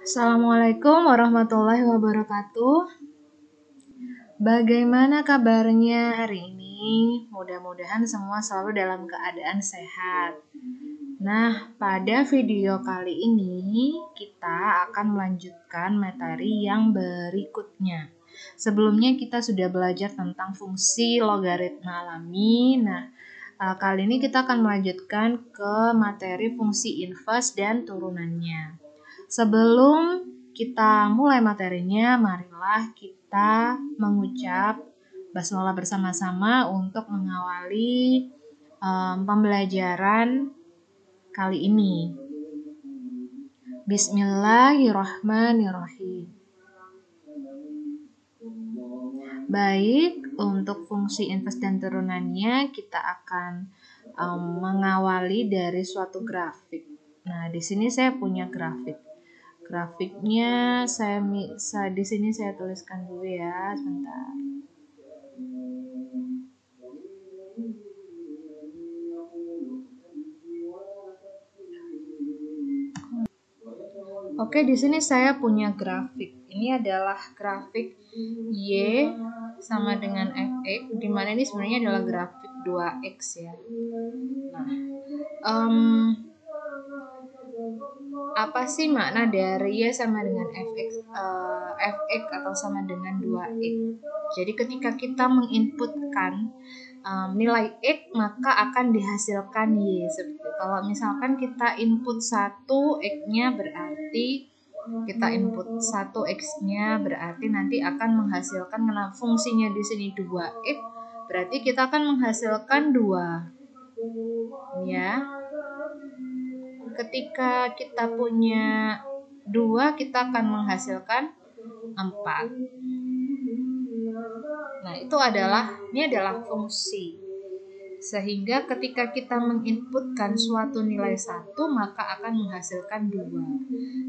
Assalamualaikum warahmatullahi wabarakatuh. Bagaimana kabarnya hari ini? Mudah-mudahan semua selalu dalam keadaan sehat. Nah, pada video kali ini kita akan melanjutkan materi yang berikutnya. Sebelumnya kita sudah belajar tentang fungsi logaritma alami. Nah, kali ini kita akan melanjutkan ke materi fungsi inverse dan turunannya. Sebelum kita mulai materinya, marilah kita mengucap basmalah bersama-sama untuk mengawali pembelajaran kali ini. Bismillahirrahmanirrahim. Baik, untuk fungsi inverse dan turunannya kita akan mengawali dari suatu grafik. Nah, di sini saya punya grafik. Grafiknya di sini saya tuliskan dulu ya, sebentar. Oke, di sini saya punya grafik. Ini adalah grafik Y sama dengan Fx, di mana ini sebenarnya adalah grafik 2x ya. Nah, apa sih makna dari Y sama dengan Fx atau sama dengan 2x? Jadi ketika kita menginputkan nilai X, maka akan dihasilkan Y. Seperti kalau misalkan kita input 1 X-nya berarti kita input 1 X-nya berarti nanti akan menghasilkan, karena fungsinya di sini 2X, berarti kita akan menghasilkan 2. Ya. Ketika kita punya 2, kita akan menghasilkan 4. Nah, ini adalah fungsi. Sehingga ketika kita menginputkan suatu nilai 1, maka akan menghasilkan 2.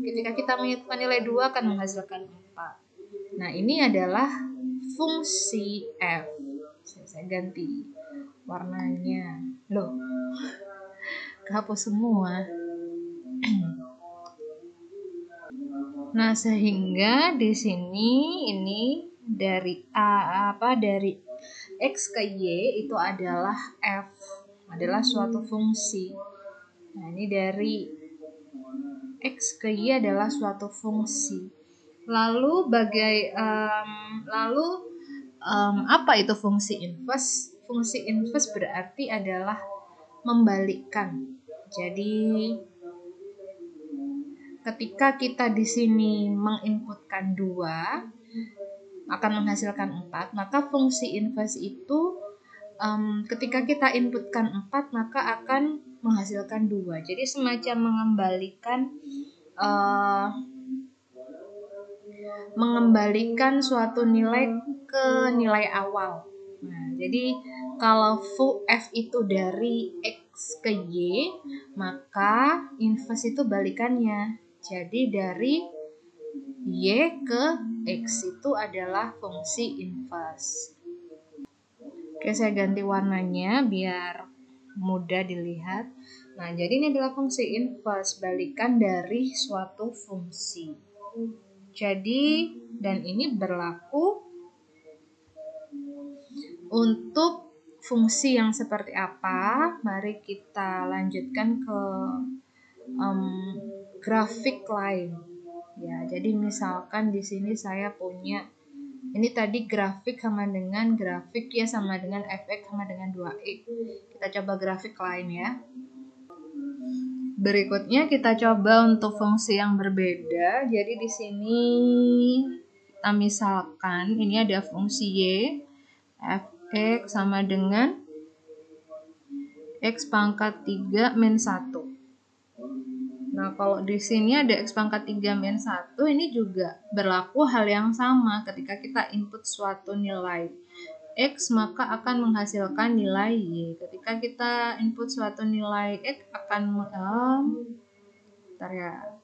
Ketika kita menginputkan nilai 2 akan menghasilkan 4. Nah, ini adalah fungsi f. Saya ganti warnanya. Loh, kehapus semua. Nah, sehingga di sini ini dari dari X ke Y itu adalah F, adalah suatu fungsi. Nah, ini dari X ke Y adalah suatu fungsi. Lalu apa itu fungsi inverse? Fungsi inverse berarti adalah membalikkan. Jadi ketika kita di sini menginputkan 2 akan menghasilkan 4, maka fungsi inverse itu ketika kita inputkan 4 maka akan menghasilkan 2. Jadi semacam mengembalikan suatu nilai ke nilai awal. Nah, jadi kalau f itu dari X ke Y, maka inverse itu balikannya. Jadi dari Y ke X itu adalah fungsi inverse. Oke, saya ganti warnanya biar mudah dilihat. Nah, jadi ini adalah fungsi inverse, balikan dari suatu fungsi. Jadi, dan ini berlaku untuk fungsi yang seperti apa? Mari kita lanjutkan ke grafik lain. Ya, jadi misalkan di sini saya punya ini tadi grafik sama dengan grafik ya sama dengan fx sama dengan 2x. Kita coba grafik lain ya. Berikutnya kita coba untuk fungsi yang berbeda. Jadi di sini kita misalkan ini ada fungsi y fx sama dengan x pangkat 3 min 1. Nah, kalau di sini ada x pangkat 3 min 1, ini juga berlaku hal yang sama. Ketika kita input suatu nilai x, maka akan menghasilkan nilai y. Ketika kita input suatu nilai x, akan bentar ya.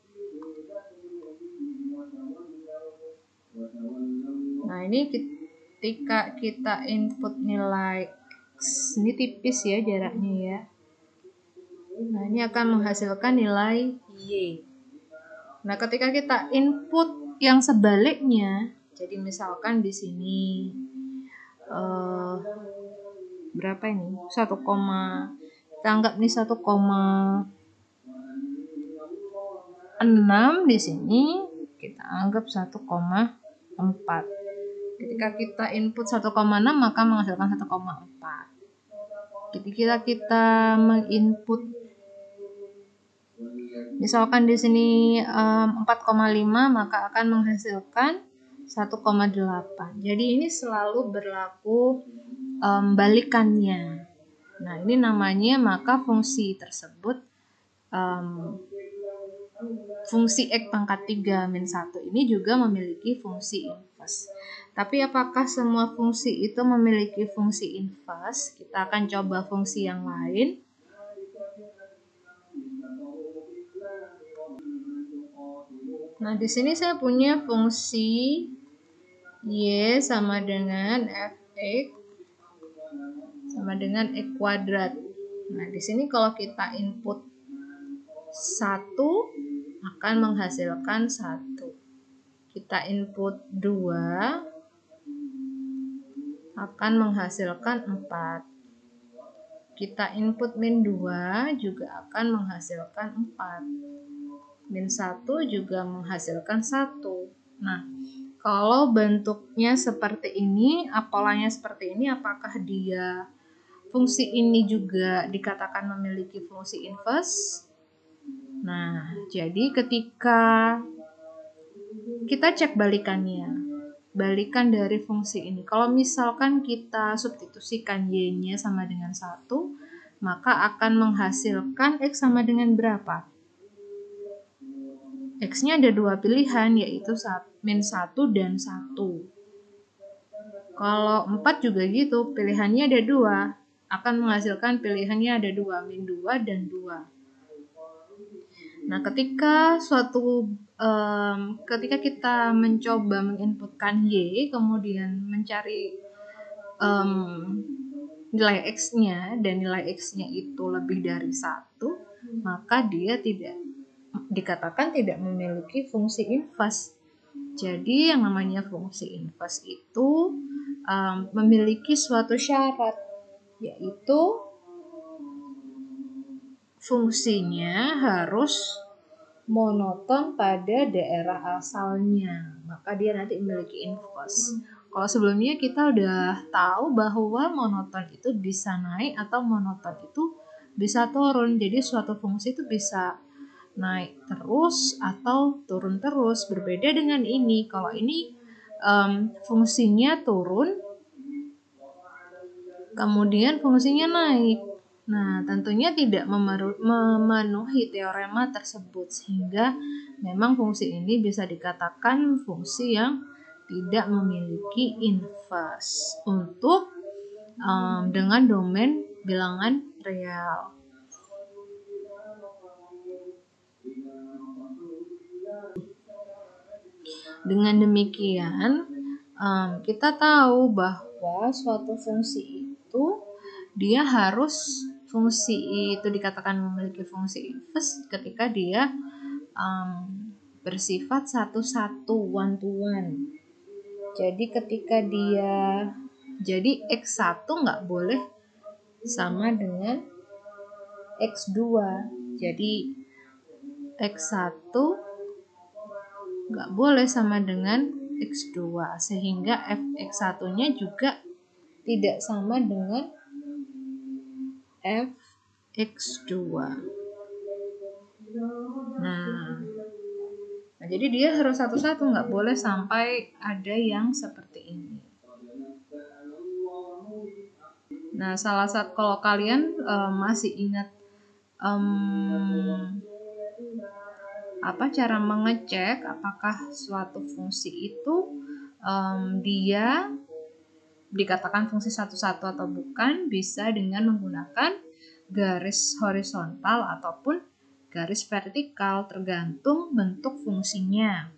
Nah, ini ketika kita input nilai x, ini tipis ya jaraknya ya. Nah, ini akan menghasilkan nilai y. Nah, ketika kita input yang sebaliknya, jadi misalkan di sini berapa ini? 1, kita anggap nih 1,6 di sini kita anggap 1,4. Ketika kita input 1,6 maka menghasilkan 1,4. Ketika kita menginput misalkan di sini 4,5 maka akan menghasilkan 1,8. Jadi ini selalu berlaku balikannya. Nah, ini namanya maka fungsi tersebut fungsi X pangkat 3 min 1 ini juga memiliki fungsi inverse. Tapi apakah semua fungsi itu memiliki fungsi inverse? Kita akan coba fungsi yang lain. Nah, di sini saya punya fungsi Y sama dengan Fx sama dengan X kuadrat. Nah, di sini kalau kita input 1 akan menghasilkan 1. Kita input 2 akan menghasilkan 4. Kita input min 2 juga akan menghasilkan 4. Min 1 juga menghasilkan 1. Nah, kalau bentuknya seperti ini, polanya seperti ini, apakah dia fungsi ini juga dikatakan memiliki fungsi inverse? Nah, jadi ketika kita cek balikannya, balikan dari fungsi ini. Kalau misalkan kita substitusikan Y-nya sama dengan 1, maka akan menghasilkan X sama dengan berapa? X-nya ada 2 pilihan, yaitu min 1 dan 1. Kalau 4 juga gitu, pilihannya ada 2. Akan menghasilkan pilihannya ada 2, min 2 dan 2. Nah, ketika kita mencoba menginputkan Y, kemudian mencari nilai X-nya, dan nilai X-nya itu lebih dari 1, maka dia dikatakan tidak memiliki fungsi inverse. Jadi yang namanya fungsi inverse itu memiliki suatu syarat, yaitu fungsinya harus monoton pada daerah asalnya, maka dia nanti memiliki inverse. Kalau sebelumnya kita udah tahu bahwa monoton itu bisa naik atau monoton itu bisa turun. Jadi suatu fungsi itu bisa naik terus atau turun terus. Berbeda dengan ini. Kalau ini fungsinya turun, kemudian fungsinya naik. Nah, tentunya tidak memenuhi teorema tersebut, sehingga memang fungsi ini bisa dikatakan fungsi yang tidak memiliki inverse untuk dengan domain bilangan real. Dengan demikian, kita tahu bahwa suatu fungsi itu dia harus fungsi itu dikatakan memiliki fungsi inverse ketika dia bersifat satu-satu, one-to-one. Jadi ketika jadi X1 nggak boleh sama dengan X2. Jadi X1 nggak boleh sama dengan X2, sehingga Fx1-nya juga tidak sama dengan Fx2. Nah, jadi dia harus satu-satu, nggak boleh sampai ada yang seperti ini. Nah, salah satu kalau kalian masih ingat cara mengecek apakah suatu fungsi itu dia dikatakan fungsi satu-satu atau bukan, bisa dengan menggunakan garis horizontal ataupun garis vertikal, tergantung bentuk fungsinya.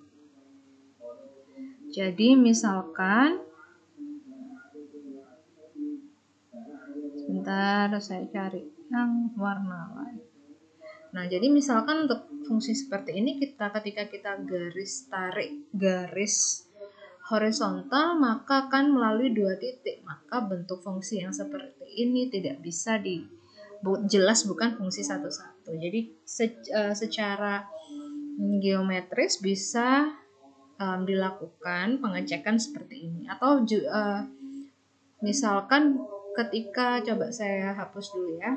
Jadi misalkan, sebentar saya cari yang warna lain. Nah, jadi misalkan untuk fungsi seperti ini ketika kita tarik garis horizontal maka akan melalui 2 titik, maka bentuk fungsi yang seperti ini tidak bisa jelas bukan fungsi satu-satu. Jadi secara geometris bisa dilakukan pengecekan seperti ini. Atau misalkan ketika, coba saya hapus dulu ya.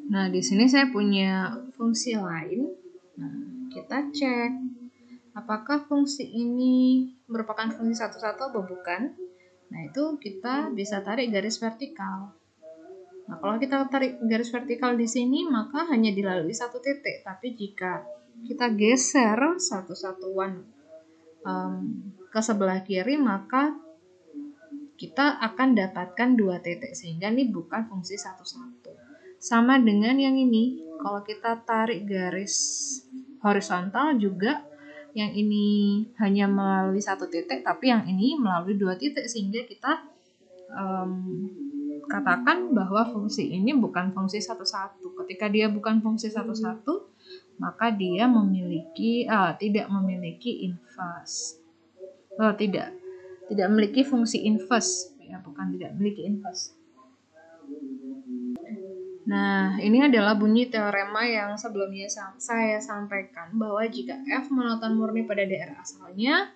Nah, di sini saya punya fungsi lain. Nah, kita cek apakah fungsi ini merupakan fungsi satu-satu atau bukan. Nah, itu kita bisa tarik garis vertikal. Nah, kalau kita tarik garis vertikal di sini, maka hanya dilalui 1 titik. Tapi jika kita geser satu satuan ke sebelah kiri, maka kita akan dapatkan 2 titik. Sehingga ini bukan fungsi satu-satu. Sama dengan yang ini, kalau kita tarik garis horizontal juga, yang ini hanya melalui 1 titik, tapi yang ini melalui 2 titik, sehingga kita katakan bahwa fungsi ini bukan fungsi satu-satu. Ketika dia bukan fungsi satu-satu, maka dia tidak memiliki inverse. Tidak memiliki fungsi inverse, ya, bukan tidak memiliki inverse. Nah, ini adalah bunyi teorema yang sebelumnya saya sampaikan, bahwa jika F monoton murni pada daerah asalnya,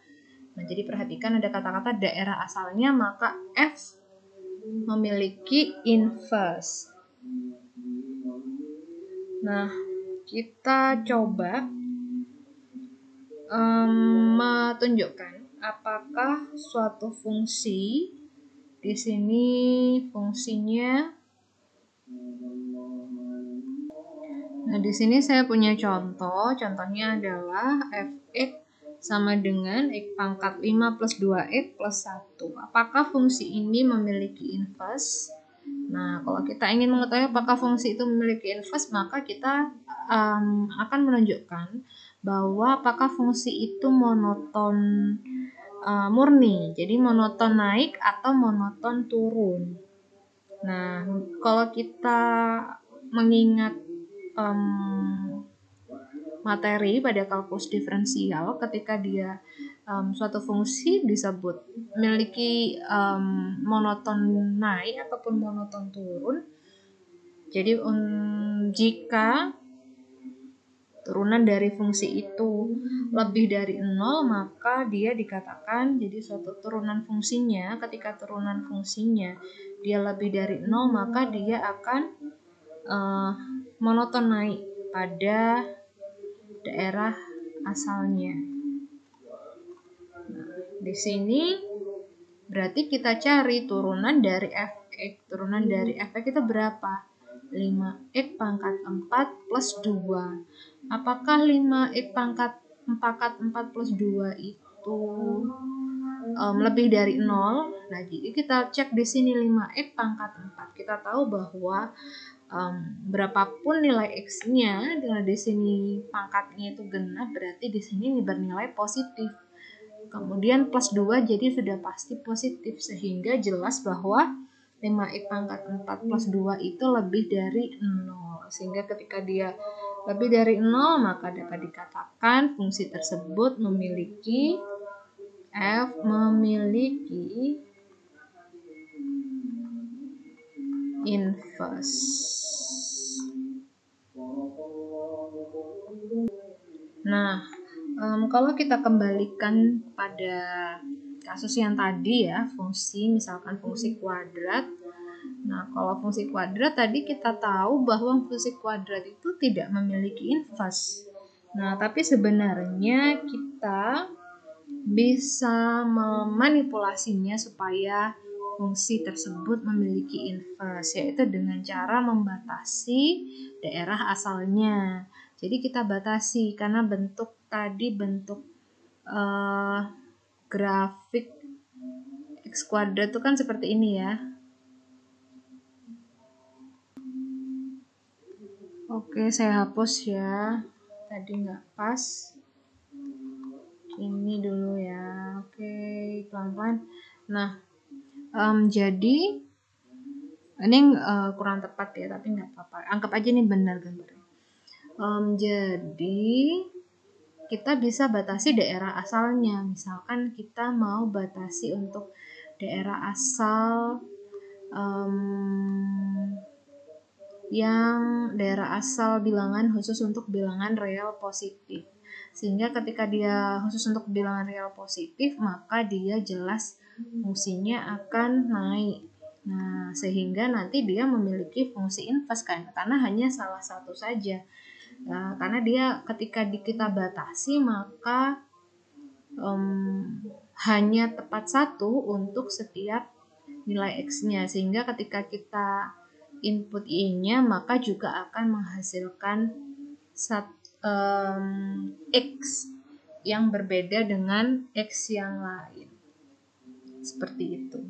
nah jadi perhatikan ada kata-kata daerah asalnya, maka F memiliki inverse. Nah, kita coba menunjukkan apakah suatu fungsi di sini fungsinya. Nah, di sini saya punya contohnya adalah fx sama dengan x pangkat 5 plus 2x plus 1. Apakah fungsi ini memiliki inverse? Nah, kalau kita ingin mengetahui apakah fungsi itu memiliki inverse, maka kita akan menunjukkan bahwa apakah fungsi itu monoton murni, jadi monoton naik atau monoton turun. Nah, kalau kita mengingat materi pada kalkulus diferensial, ketika dia suatu fungsi disebut memiliki monoton naik ataupun monoton turun. Jadi jika turunan dari fungsi itu lebih dari 0, maka dia dikatakan jadi suatu turunan fungsinya. Ketika turunan fungsinya dia lebih dari 0, maka dia akan monoton naik pada daerah asalnya. Nah, di sini berarti kita cari turunan dari fx. Turunan dari fx itu berapa? 5x pangkat 4 plus 2. Apakah 5x pangkat 4 plus 2 itu lebih dari 0? Nah, jadi kita cek di sini 5x pangkat 4. Kita tahu bahwa berapapun nilai x-nya, dengan di sini pangkatnya itu genap, berarti di sini bernilai positif. Kemudian plus 2 jadi sudah pasti positif, sehingga jelas bahwa 5x pangkat 4 plus 2 itu lebih dari 0. Sehingga ketika dia lebih dari 0, maka dapat dikatakan fungsi tersebut memiliki inverse. Nah, kalau kita kembalikan pada kasus yang tadi ya, misalkan fungsi kuadrat. Nah, kalau fungsi kuadrat tadi kita tahu bahwa fungsi kuadrat itu tidak memiliki inverse. Nah, tapi sebenarnya kita bisa memanipulasinya supaya fungsi tersebut memiliki inverse, yaitu dengan cara membatasi daerah asalnya. Jadi kita batasi karena bentuk grafik x kuadrat itu kan seperti ini ya. Oke, saya hapus ya. Tadi nggak pas. Ini dulu ya. Oke, pelan-pelan. Nah, jadi ini kurang tepat ya, tapi nggak apa-apa. Anggap aja ini benar gambarnya. Jadi kita bisa batasi daerah asalnya. Misalkan kita mau batasi untuk daerah asal yang daerah asal bilangan khusus untuk bilangan real positif. Sehingga ketika dia khusus untuk bilangan real positif, maka dia jelas fungsinya akan naik. Nah, sehingga nanti dia memiliki fungsi inverse kan, karena hanya salah satu saja. Nah, karena dia ketika kita batasi, maka hanya tepat satu untuk setiap nilai X-nya, sehingga ketika kita input Y-nya maka juga akan menghasilkan X yang berbeda dengan X yang lain. Seperti itu.